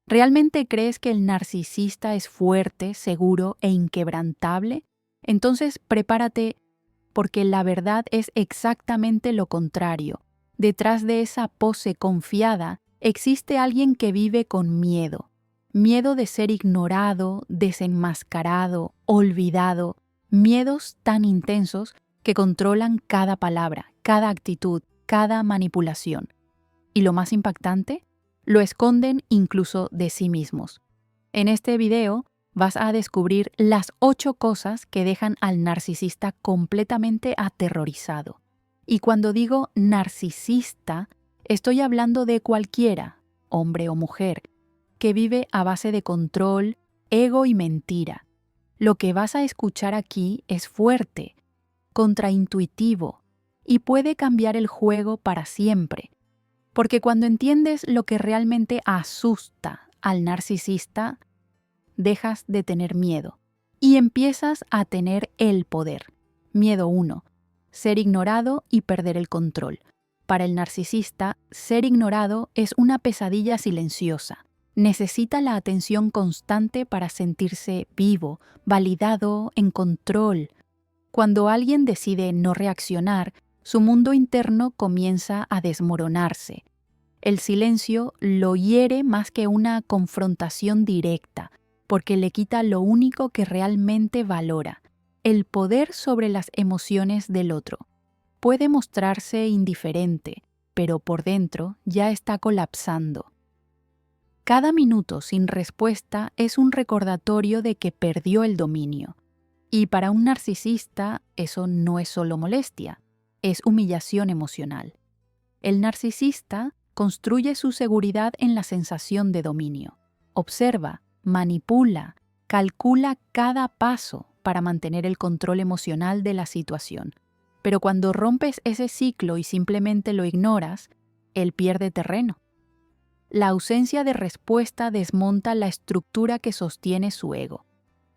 ¿Realmente crees que el narcisista es fuerte, seguro e inquebrantable? Entonces prepárate, porque la verdad es exactamente lo contrario. Detrás de esa pose confiada existe alguien que vive con miedo. Miedo de ser ignorado, desenmascarado, olvidado. Miedos tan intensos que controlan cada palabra, cada actitud, cada manipulación. Y lo más impactante, lo esconden incluso de sí mismos. En este video vas a descubrir las 8 cosas que dejan al narcisista completamente aterrorizado. Y cuando digo narcisista, estoy hablando de cualquiera, hombre o mujer, que vive a base de control, ego y mentira. Lo que vas a escuchar aquí es fuerte, contraintuitivo y puede cambiar el juego para siempre. Porque cuando entiendes lo que realmente asusta al narcisista, dejas de tener miedo y empiezas a tener el poder. Miedo 1. Ser ignorado y perder el control. Para el narcisista, ser ignorado es una pesadilla silenciosa. Necesita la atención constante para sentirse vivo, validado, en control. Cuando alguien decide no reaccionar, su mundo interno comienza a desmoronarse. El silencio lo hiere más que una confrontación directa, porque le quita lo único que realmente valora, el poder sobre las emociones del otro. Puede mostrarse indiferente, pero por dentro ya está colapsando. Cada minuto sin respuesta es un recordatorio de que perdió el dominio. Y para un narcisista eso no es solo molestia, es humillación emocional. El narcisista construye su seguridad en la sensación de dominio. Observa, manipula, calcula cada paso para mantener el control emocional de la situación. Pero cuando rompes ese ciclo y simplemente lo ignoras, él pierde terreno. La ausencia de respuesta desmonta la estructura que sostiene su ego.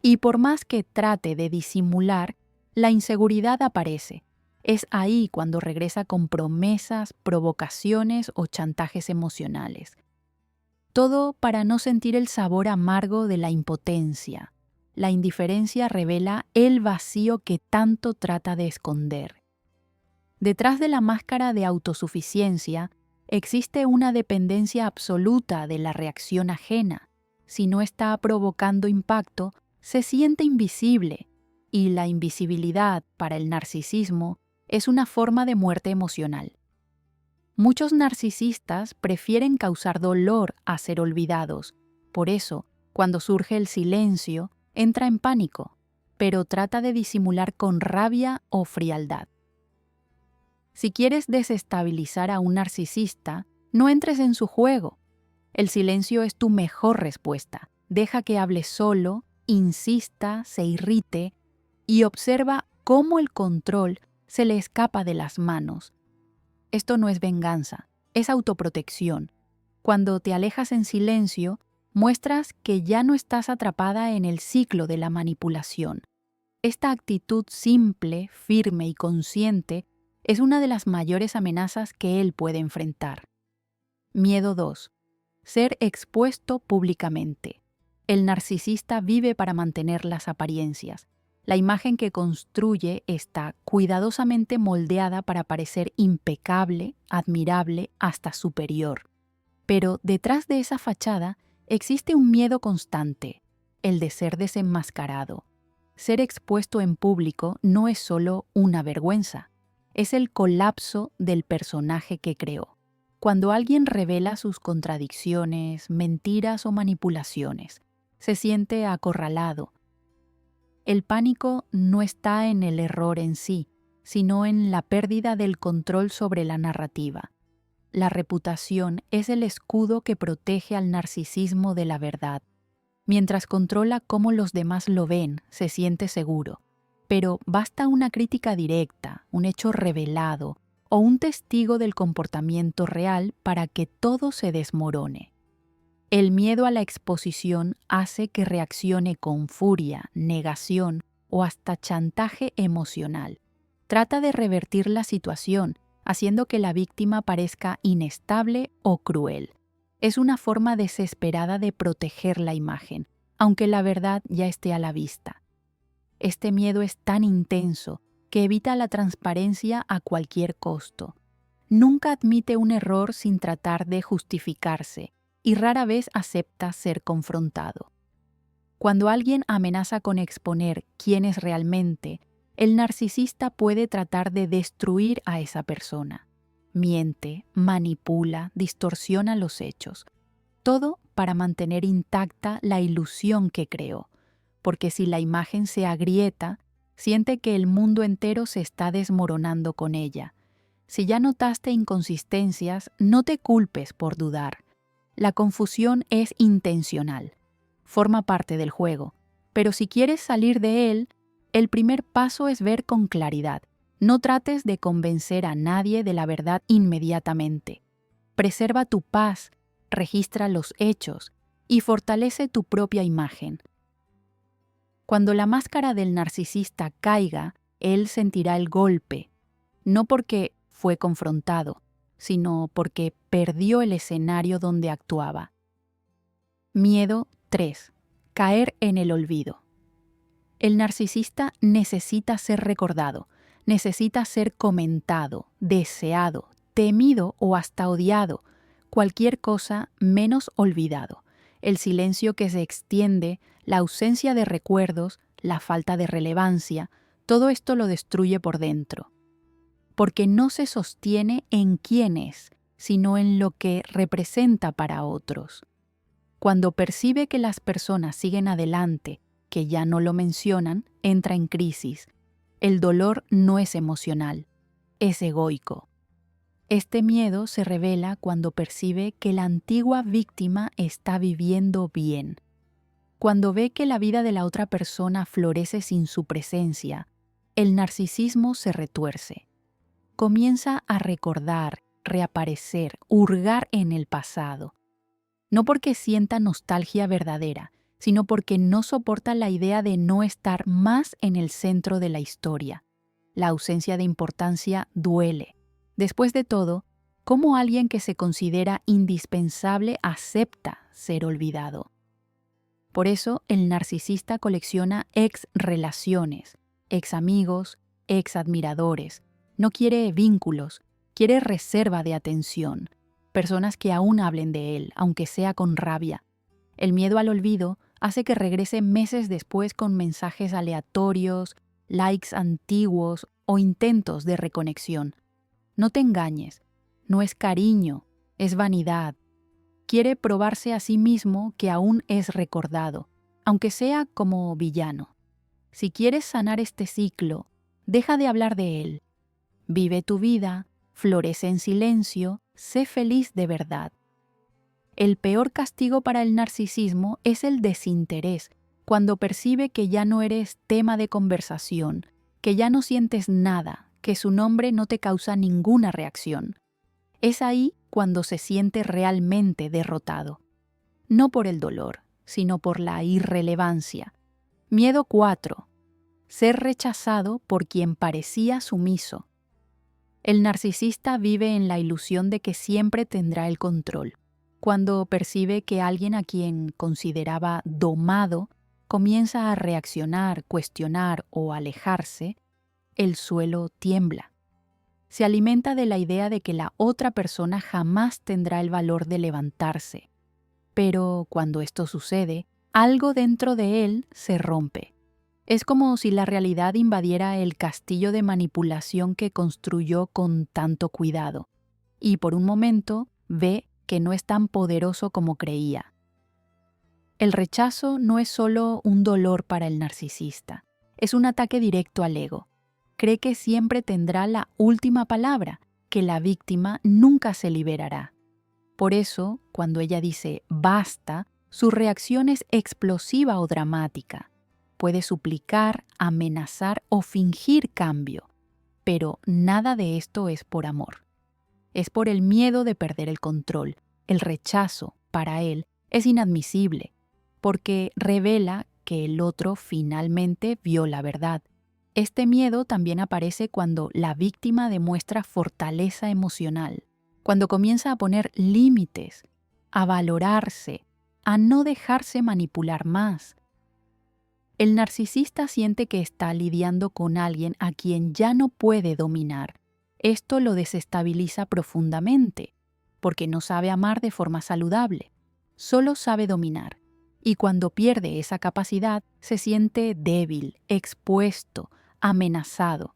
Y por más que trate de disimular, la inseguridad aparece. Es ahí cuando regresa con promesas, provocaciones o chantajes emocionales. Todo para no sentir el sabor amargo de la impotencia. La indiferencia revela el vacío que tanto trata de esconder. Detrás de la máscara de autosuficiencia existe una dependencia absoluta de la reacción ajena. Si no está provocando impacto, se siente invisible, y la invisibilidad para el narcisismo es una forma de muerte emocional. Muchos narcisistas prefieren causar dolor a ser olvidados. Por eso, cuando surge el silencio, entra en pánico, pero trata de disimular con rabia o frialdad. Si quieres desestabilizar a un narcisista, no entres en su juego. El silencio es tu mejor respuesta. Deja que hable solo, insista, se irrite y observa cómo el control se le escapa de las manos. Esto no es venganza, es autoprotección. Cuando te alejas en silencio, muestras que ya no estás atrapada en el ciclo de la manipulación. Esta actitud simple, firme y consciente es una de las mayores amenazas que él puede enfrentar. Miedo 2. Ser expuesto públicamente. El narcisista vive para mantener las apariencias. La imagen que construye está cuidadosamente moldeada para parecer impecable, admirable, hasta superior. Pero detrás de esa fachada existe un miedo constante, el de ser desenmascarado. Ser expuesto en público no es solo una vergüenza, es el colapso del personaje que creó. Cuando alguien revela sus contradicciones, mentiras o manipulaciones, se siente acorralado. El pánico no está en el error en sí, sino en la pérdida del control sobre la narrativa. La reputación es el escudo que protege al narcisismo de la verdad. Mientras controla cómo los demás lo ven, se siente seguro. Pero basta una crítica directa, un hecho revelado o un testigo del comportamiento real para que todo se desmorone. El miedo a la exposición hace que reaccione con furia, negación o hasta chantaje emocional. Trata de revertir la situación, haciendo que la víctima parezca inestable o cruel. Es una forma desesperada de proteger la imagen, aunque la verdad ya esté a la vista. Este miedo es tan intenso que evita la transparencia a cualquier costo. Nunca admite un error sin tratar de justificarse y rara vez acepta ser confrontado. Cuando alguien amenaza con exponer quién es realmente, el narcisista puede tratar de destruir a esa persona. Miente, manipula, distorsiona los hechos. Todo para mantener intacta la ilusión que creó, porque si la imagen se agrieta, siente que el mundo entero se está desmoronando con ella. Si ya notaste inconsistencias, no te culpes por dudar. La confusión es intencional. Forma parte del juego, pero si quieres salir de él, el primer paso es ver con claridad. No trates de convencer a nadie de la verdad inmediatamente. Preserva tu paz, registra los hechos y fortalece tu propia imagen. Cuando la máscara del narcisista caiga, él sentirá el golpe, no porque fue confrontado, sino porque perdió el escenario donde actuaba. Miedo 3. Caer en el olvido. El narcisista necesita ser recordado, necesita ser comentado, deseado, temido o hasta odiado, cualquier cosa menos olvidado. El silencio que se extiende, la ausencia de recuerdos, la falta de relevancia, todo esto lo destruye por dentro. Porque no se sostiene en quién es, sino en lo que representa para otros. Cuando percibe que las personas siguen adelante, que ya no lo mencionan, entra en crisis. El dolor no es emocional, es egoico. Este miedo se revela cuando percibe que la antigua víctima está viviendo bien. Cuando ve que la vida de la otra persona florece sin su presencia, el narcisismo se retuerce. Comienza a recordar, reaparecer, hurgar en el pasado. No porque sienta nostalgia verdadera, sino porque no soporta la idea de no estar más en el centro de la historia. La ausencia de importancia duele. Después de todo, ¿cómo alguien que se considera indispensable acepta ser olvidado? Por eso, el narcisista colecciona ex relaciones, ex amigos, ex admiradores. No quiere vínculos, quiere reserva de atención. Personas que aún hablen de él, aunque sea con rabia. El miedo al olvido hace que regrese meses después con mensajes aleatorios, likes antiguos o intentos de reconexión. No te engañes, no es cariño, es vanidad. Quiere probarse a sí mismo que aún es recordado, aunque sea como villano. Si quieres sanar este ciclo, deja de hablar de él. Vive tu vida, florece en silencio, sé feliz de verdad. El peor castigo para el narcisismo es el desinterés, cuando percibe que ya no eres tema de conversación, que ya no sientes nada, que su nombre no te causa ninguna reacción. Es ahí cuando se siente realmente derrotado. No por el dolor, sino por la irrelevancia. Miedo 4. Ser rechazado por quien parecía sumiso. El narcisista vive en la ilusión de que siempre tendrá el control. Cuando percibe que alguien a quien consideraba domado comienza a reaccionar, cuestionar o alejarse, el suelo tiembla. Se alimenta de la idea de que la otra persona jamás tendrá el valor de levantarse. Pero cuando esto sucede, algo dentro de él se rompe. Es como si la realidad invadiera el castillo de manipulación que construyó con tanto cuidado, y por un momento ve que no es tan poderoso como creía. El rechazo no es solo un dolor para el narcisista, es un ataque directo al ego. Cree que siempre tendrá la última palabra, que la víctima nunca se liberará. Por eso, cuando ella dice basta, su reacción es explosiva o dramática. Puede suplicar, amenazar o fingir cambio, pero nada de esto es por amor. Es por el miedo de perder el control. El rechazo, para él, es inadmisible, porque revela que el otro finalmente vio la verdad. Este miedo también aparece cuando la víctima demuestra fortaleza emocional, cuando comienza a poner límites, a valorarse, a no dejarse manipular más. El narcisista siente que está lidiando con alguien a quien ya no puede dominar. Esto lo desestabiliza profundamente, porque no sabe amar de forma saludable, solo sabe dominar. Y cuando pierde esa capacidad, se siente débil, expuesto, amenazado.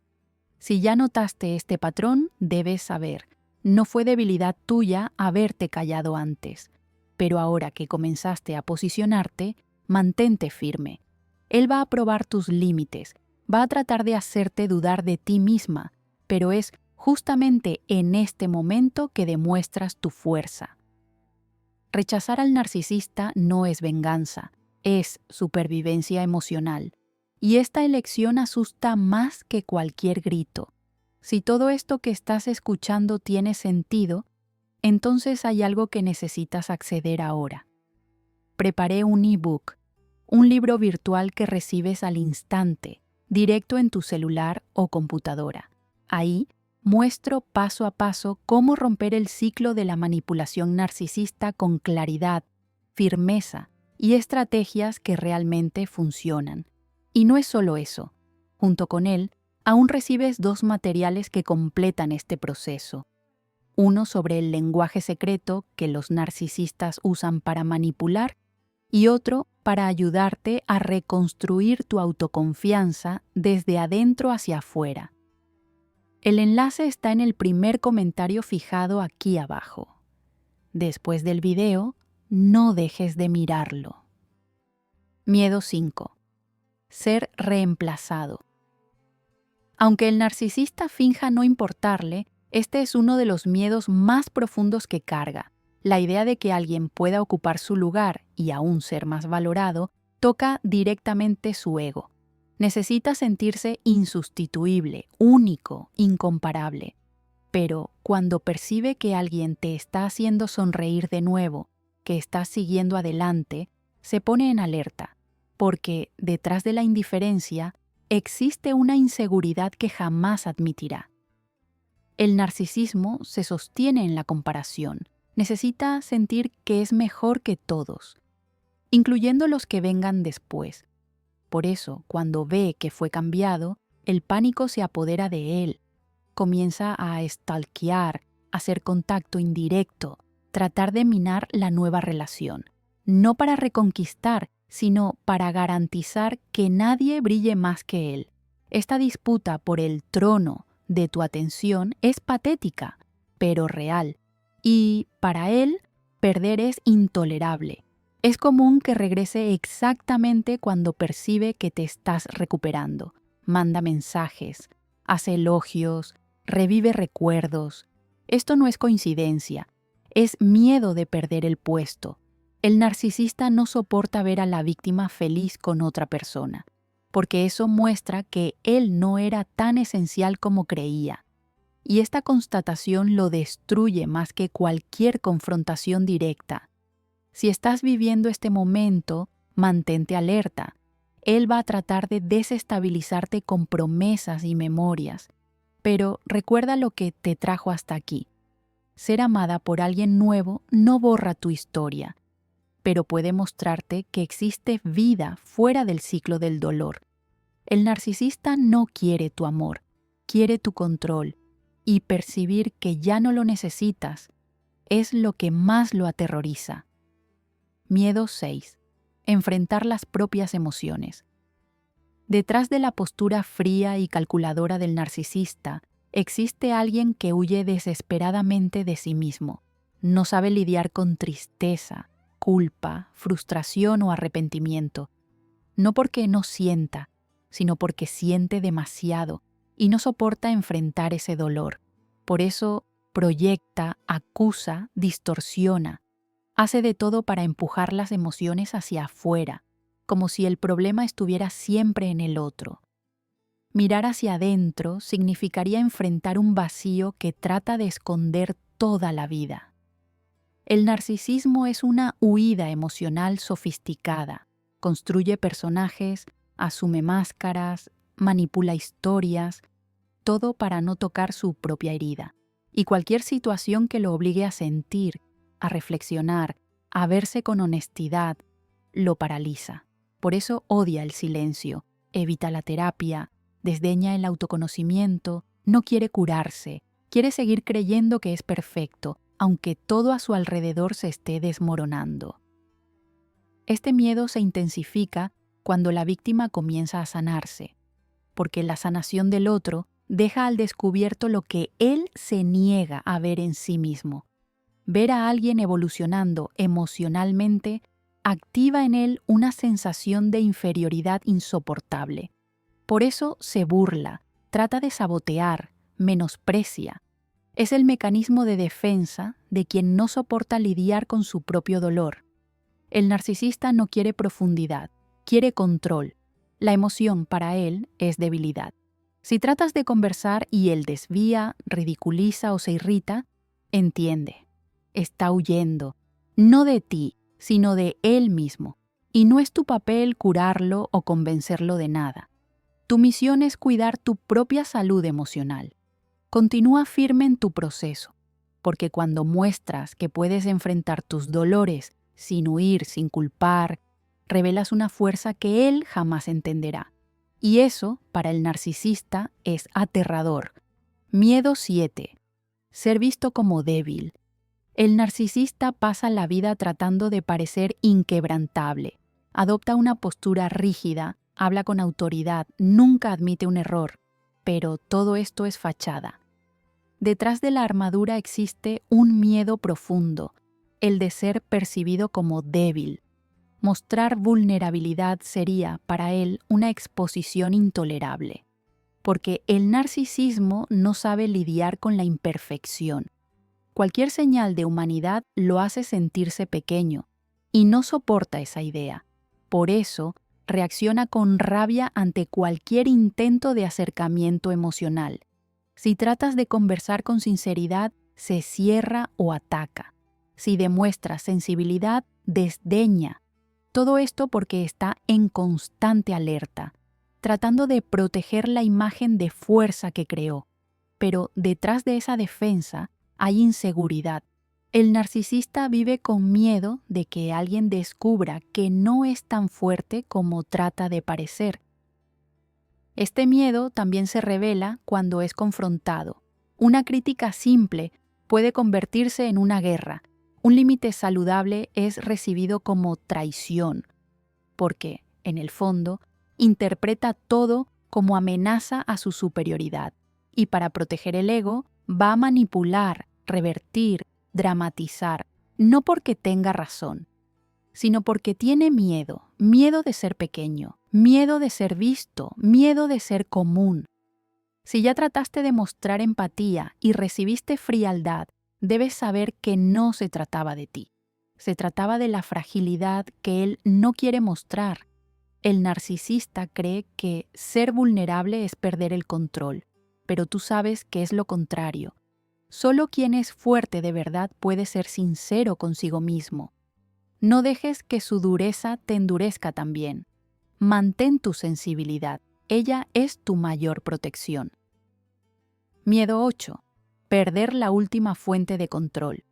Si ya notaste este patrón, debes saber, no fue debilidad tuya haberte callado antes, pero ahora que comenzaste a posicionarte, mantente firme. Él va a probar tus límites, va a tratar de hacerte dudar de ti misma, pero es justamente en este momento que demuestras tu fuerza. Rechazar al narcisista no es venganza, es supervivencia emocional. Y esta elección asusta más que cualquier grito. Si todo esto que estás escuchando tiene sentido, entonces hay algo que necesitas acceder ahora. Preparé un ebook, un libro virtual que recibes al instante, directo en tu celular o computadora. Ahí muestro paso a paso cómo romper el ciclo de la manipulación narcisista con claridad, firmeza y estrategias que realmente funcionan. Y no es solo eso. Junto con él, aún recibes 2 materiales que completan este proceso. Uno sobre el lenguaje secreto que los narcisistas usan para manipular y otro para ayudarte a reconstruir tu autoconfianza desde adentro hacia afuera. El enlace está en el primer comentario fijado aquí abajo. Después del video, no dejes de mirarlo. Miedo 5. Ser reemplazado. Aunque el narcisista finja no importarle, este es uno de los miedos más profundos que carga. La idea de que alguien pueda ocupar su lugar y aún ser más valorado toca directamente su ego. Necesita sentirse insustituible, único, incomparable. Pero cuando percibe que alguien te está haciendo sonreír de nuevo, que estás siguiendo adelante, se pone en alerta, porque detrás de la indiferencia existe una inseguridad que jamás admitirá. El narcisismo se sostiene en la comparación. Necesita sentir que es mejor que todos, incluyendo los que vengan después. Por eso, cuando ve que fue cambiado, el pánico se apodera de él. Comienza a stalkear, a hacer contacto indirecto, tratar de minar la nueva relación. No para reconquistar, sino para garantizar que nadie brille más que él. Esta disputa por el trono de tu atención es patética, pero real. Y para él, perder es intolerable. Es común que regrese exactamente cuando percibe que te estás recuperando. Manda mensajes, hace elogios, revive recuerdos. Esto no es coincidencia, es miedo de perder el puesto. El narcisista no soporta ver a la víctima feliz con otra persona, porque eso muestra que él no era tan esencial como creía. Y esta constatación lo destruye más que cualquier confrontación directa. Si estás viviendo este momento, mantente alerta. Él va a tratar de desestabilizarte con promesas y memorias. Pero recuerda lo que te trajo hasta aquí. Ser amada por alguien nuevo no borra tu historia, pero puede mostrarte que existe vida fuera del ciclo del dolor. El narcisista no quiere tu amor, quiere tu control, y percibir que ya no lo necesitas es lo que más lo aterroriza. Miedo 6. Enfrentar las propias emociones. Detrás de la postura fría y calculadora del narcisista, existe alguien que huye desesperadamente de sí mismo. No sabe lidiar con tristeza, culpa, frustración o arrepentimiento. No porque no sienta, sino porque siente demasiado y no soporta enfrentar ese dolor. Por eso proyecta, acusa, distorsiona. Hace de todo para empujar las emociones hacia afuera, como si el problema estuviera siempre en el otro. Mirar hacia adentro significaría enfrentar un vacío que trata de esconder toda la vida. El narcisismo es una huida emocional sofisticada. Construye personajes, asume máscaras, manipula historias, todo para no tocar su propia herida. Y cualquier situación que lo obligue a sentir, a reflexionar, a verse con honestidad, lo paraliza. Por eso odia el silencio, evita la terapia, desdeña el autoconocimiento, no quiere curarse, quiere seguir creyendo que es perfecto, aunque todo a su alrededor se esté desmoronando. Este miedo se intensifica cuando la víctima comienza a sanarse, porque la sanación del otro deja al descubierto lo que él se niega a ver en sí mismo. Ver a alguien evolucionando emocionalmente activa en él una sensación de inferioridad insoportable. Por eso se burla, trata de sabotear, menosprecia. Es el mecanismo de defensa de quien no soporta lidiar con su propio dolor. El narcisista no quiere profundidad, quiere control. La emoción para él es debilidad. Si tratas de conversar y él desvía, ridiculiza o se irrita, entiende. Está huyendo, no de ti, sino de él mismo. Y no es tu papel curarlo o convencerlo de nada. Tu misión es cuidar tu propia salud emocional. Continúa firme en tu proceso, porque cuando muestras que puedes enfrentar tus dolores sin huir, sin culpar, revelas una fuerza que él jamás entenderá. Y eso, para el narcisista, es aterrador. Miedo 7. Ser visto como débil. El narcisista pasa la vida tratando de parecer inquebrantable. Adopta una postura rígida, habla con autoridad, nunca admite un error. Pero todo esto es fachada. Detrás de la armadura existe un miedo profundo, el de ser percibido como débil. Mostrar vulnerabilidad sería, para él, una exposición intolerable, porque el narcisismo no sabe lidiar con la imperfección. Cualquier señal de humanidad lo hace sentirse pequeño, y no soporta esa idea. Por eso, reacciona con rabia ante cualquier intento de acercamiento emocional. Si tratas de conversar con sinceridad, se cierra o ataca. Si demuestras sensibilidad, desdeña. Todo esto porque está en constante alerta, tratando de proteger la imagen de fuerza que creó. Pero detrás de esa defensa hay inseguridad. El narcisista vive con miedo de que alguien descubra que no es tan fuerte como trata de parecer. Este miedo también se revela cuando es confrontado. Una crítica simple puede convertirse en una guerra. Un límite saludable es recibido como traición, porque, en el fondo, interpreta todo como amenaza a su superioridad, y para proteger el ego, va a manipular, revertir, dramatizar, no porque tenga razón, sino porque tiene miedo, miedo de ser pequeño, miedo de ser visto, miedo de ser común. Si ya trataste de mostrar empatía y recibiste frialdad, debes saber que no se trataba de ti. Se trataba de la fragilidad que él no quiere mostrar. El narcisista cree que ser vulnerable es perder el control, pero tú sabes que es lo contrario. Solo quien es fuerte de verdad puede ser sincero consigo mismo. No dejes que su dureza te endurezca también. Mantén tu sensibilidad. Ella es tu mayor protección. Miedo 8. Perder la última fuente de control.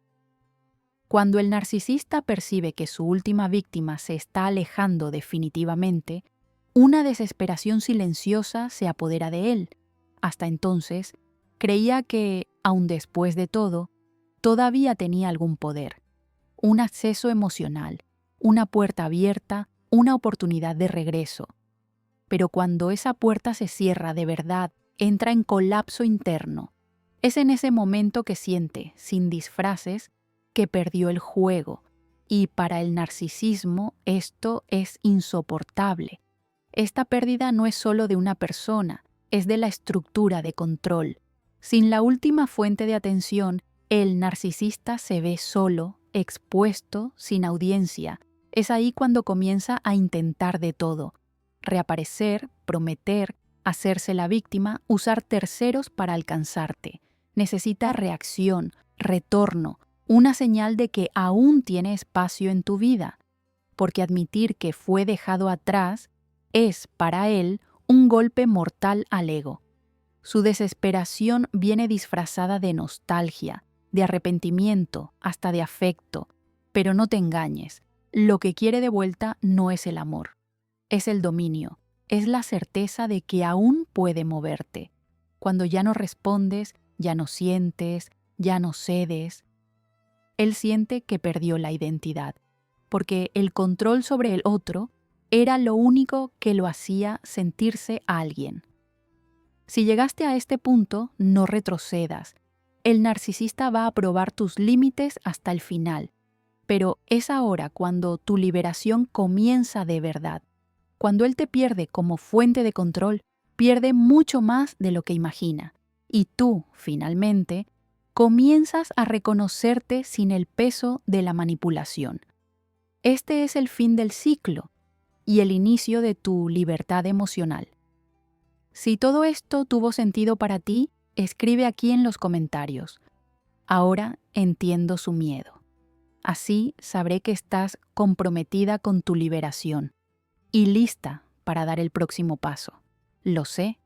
Cuando el narcisista percibe que su última víctima se está alejando definitivamente, una desesperación silenciosa se apodera de él. Hasta entonces, creía que, aun después de todo, todavía tenía algún poder, un acceso emocional, una puerta abierta, una oportunidad de regreso. Pero cuando esa puerta se cierra de verdad, entra en colapso interno. Es en ese momento que siente, sin disfraces, que perdió el juego, y para el narcisismo esto es insoportable. Esta pérdida no es solo de una persona, es de la estructura de control. Sin la última fuente de atención, el narcisista se ve solo, expuesto, sin audiencia. Es ahí cuando comienza a intentar de todo: reaparecer, prometer, hacerse la víctima, usar terceros para alcanzarte. Necesita reacción, retorno, una señal de que aún tiene espacio en tu vida, porque admitir que fue dejado atrás es, para él, un golpe mortal al ego. Su desesperación viene disfrazada de nostalgia, de arrepentimiento, hasta de afecto. Pero no te engañes, lo que quiere de vuelta no es el amor, es el dominio, es la certeza de que aún puede moverte. Cuando ya no respondes, ya no sientes, ya no cedes, él siente que perdió la identidad, porque el control sobre el otro era lo único que lo hacía sentirse alguien. Si llegaste a este punto, no retrocedas. El narcisista va a probar tus límites hasta el final, pero es ahora cuando tu liberación comienza de verdad. Cuando él te pierde como fuente de control, pierde mucho más de lo que imagina. Y tú, finalmente, comienzas a reconocerte sin el peso de la manipulación. Este es el fin del ciclo y el inicio de tu libertad emocional. Si todo esto tuvo sentido para ti, escribe aquí en los comentarios. Ahora entiendo su miedo. Así sabré que estás comprometida con tu liberación y lista para dar el próximo paso. Lo sé.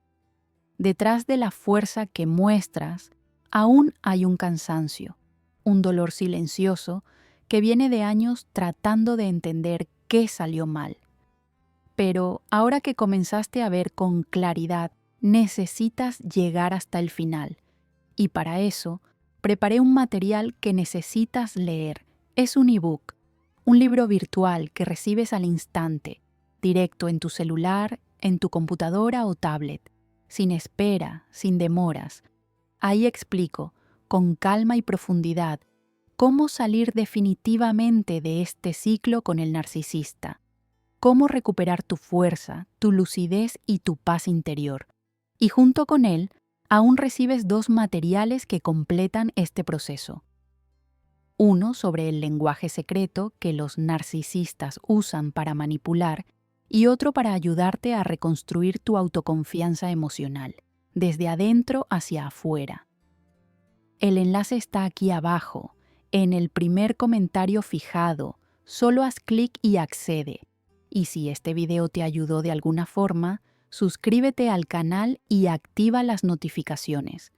Detrás de la fuerza que muestras, aún hay un cansancio, un dolor silencioso que viene de años tratando de entender qué salió mal. Pero ahora que comenzaste a ver con claridad, necesitas llegar hasta el final. Y para eso, preparé un material que necesitas leer. Es un ebook, un libro virtual que recibes al instante, directo en tu celular, en tu computadora o tablet, sin espera, sin demoras. Ahí explico, con calma y profundidad, cómo salir definitivamente de este ciclo con el narcisista, cómo recuperar tu fuerza, tu lucidez y tu paz interior. Y junto con él, aún recibes 2 materiales que completan este proceso. Uno sobre el lenguaje secreto que los narcisistas usan para manipular y otro para ayudarte a reconstruir tu autoconfianza emocional, desde adentro hacia afuera. El enlace está aquí abajo, en el primer comentario fijado. Solo haz clic y accede. Y si este video te ayudó de alguna forma, suscríbete al canal y activa las notificaciones.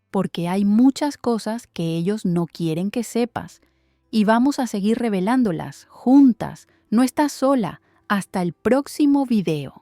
Porque hay muchas cosas que ellos no quieren que sepas. Y vamos a seguir revelándolas, juntas. No estás sola. Hasta el próximo video.